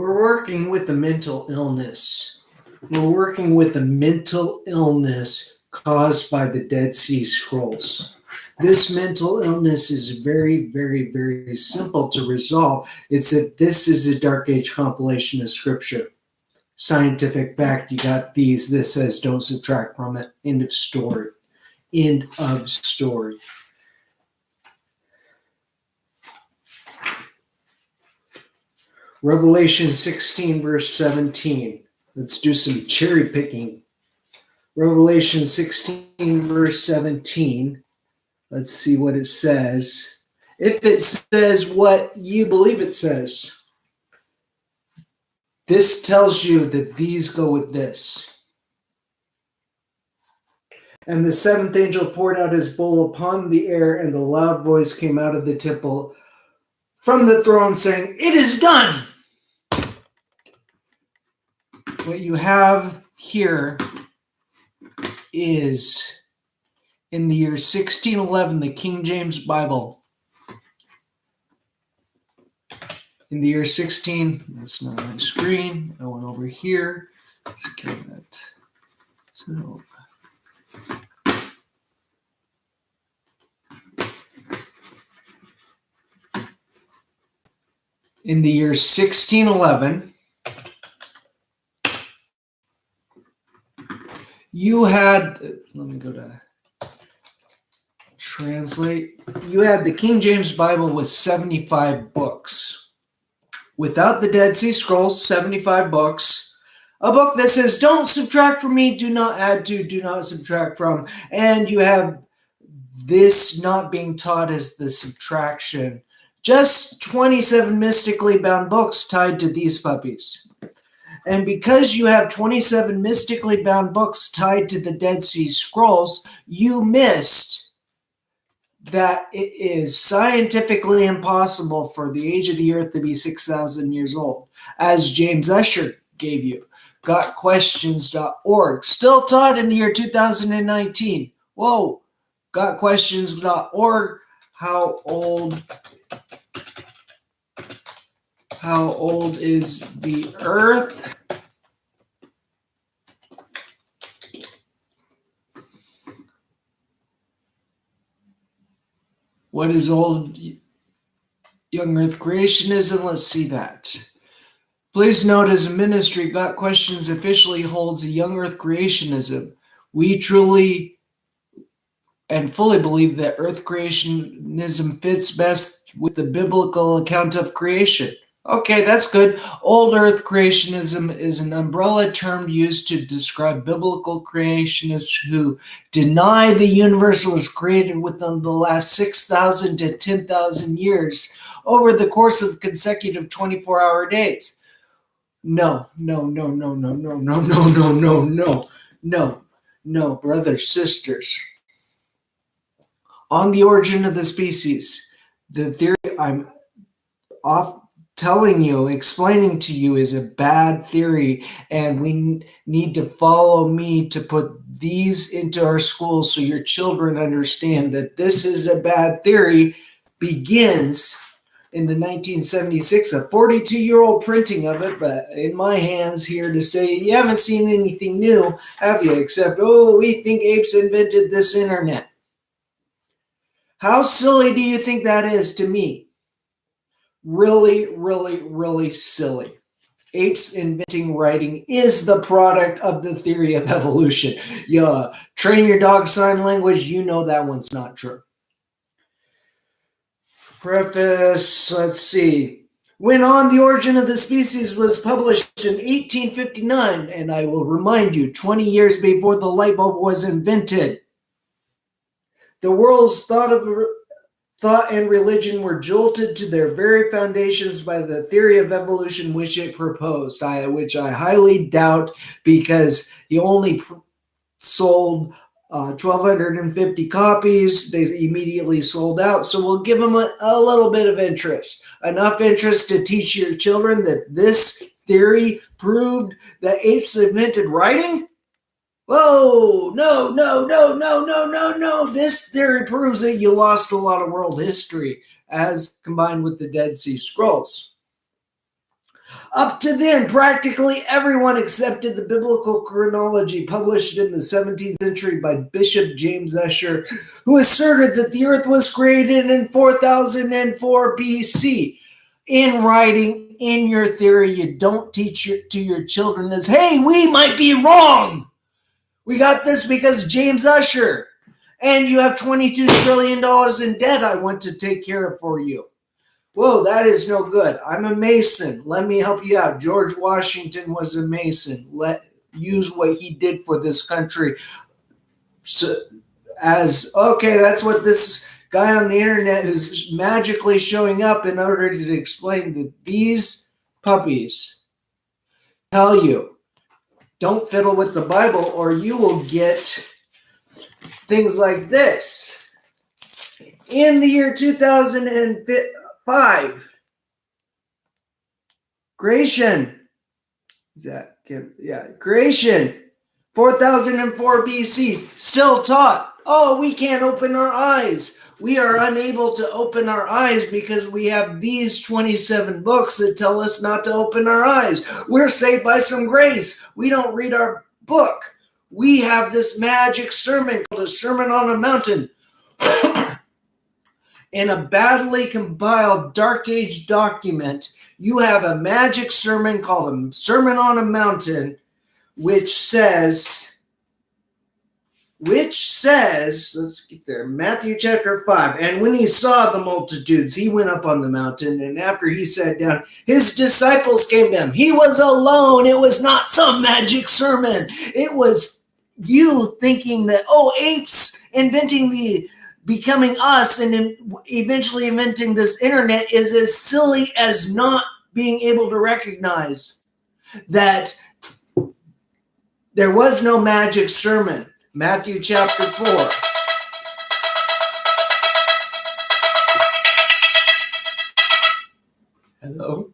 We're working with the mental illness. We're working with the mental illness caused by the Dead Sea Scrolls. This mental illness is very, very, very simple to resolve. It's that this is a Dark Age compilation of scripture. Scientific fact, you got these. This says don't subtract from it. End of story. End of story. Revelation 16, verse 17. Let's do some cherry picking. Revelation 16, verse 17. Let's see what it says. If it says what you believe it says, this tells you that these go with this. And the seventh angel poured out his bowl upon the air, and the loud voice came out of the temple from the throne saying, "It is done." What you have here is in the year 1611, the King James Bible. In the year 16, that's not on my screen. I went over here. Let's kill that. So, in the year 1611, you had, let me go to translate. You had the King James Bible with 75 books. Without the Dead Sea Scrolls, 75 books. A book that says, don't subtract from me, do not add to, do not subtract from. And you have this not being taught as the subtraction. Just 27 mystically bound books tied to these puppies. And because you have 27 mystically bound books tied to the Dead Sea Scrolls, you missed that it is scientifically impossible for the age of the earth to be 6,000 years old, as James Ussher gave you. GotQuestions.org, still taught in the year 2019. Whoa, GotQuestions.org. How old is the earth? What is old young earth creationism? Let's see that. Please note, as a ministry, Got Questions officially holds a young earth creationism. We truly and fully believe that earth creationism fits best with the biblical account of creation. Okay, that's good. Old earth creationism is an umbrella term used to describe biblical creationists who deny the universe was created within the last 6,000 to 10,000 years over the course of consecutive 24-hour days. No, brothers, sisters. On the origin of the species, the theory I'm explaining to you is a bad theory, and we need to follow me to put these into our schools so your children understand that this is a bad theory. Begins in the 1976, a 42-year-old printing of it, but in my hands here to say, you haven't seen anything new, have you? Except, we think apes invented this internet. How silly do you think that is to me? Really, really, really silly. Apes inventing writing is the product of the theory of evolution. You train your dog sign language, you know that one's not true. Preface, let's see. When On the Origin of the Species was published in 1859, and I will remind you, 20 years before the light bulb was invented, the world's thought and religion were jolted to their very foundations by the theory of evolution which it proposed, which I highly doubt, because he only sold 1,250 copies. They immediately sold out, so we'll give them a little bit of interest. Enough interest to teach your children that this theory proved that apes invented writing? Whoa, no. This theory proves that you lost a lot of world history as combined with the Dead Sea Scrolls. Up to then, practically everyone accepted the biblical chronology published in the 17th century by Bishop James Ussher, who asserted that the earth was created in 4004 BC. In writing, in your theory, you don't teach to your children as, hey, we might be wrong. We got this because James Ussher. And you have $22 trillion in debt I want to take care of for you. Whoa, that is no good. I'm a Mason. Let me help you out. George Washington was a Mason. Use what he did for this country. So, okay, that's what this guy on the internet who's magically showing up in order to explain that these puppies tell you, don't fiddle with the Bible or you will get things like this. In the year 2005, creation, creation, 4004 BC, still taught, oh, we can't open our eyes. We are unable to open our eyes because we have these 27 books that tell us not to open our eyes. We're saved by some grace. We don't read our book. We have this magic sermon called a Sermon on a Mountain. In a badly compiled Dark Age document, you have a magic sermon called a Sermon on a Mountain, which says, let's get there, Matthew chapter 5, and when he saw the multitudes, he went up on the mountain, and after he sat down, his disciples came to him. He was alone. It was not some magic sermon. It was you thinking that, oh, apes becoming us and eventually inventing this internet is as silly as not being able to recognize that there was no magic sermon. Matthew chapter 4. Hello?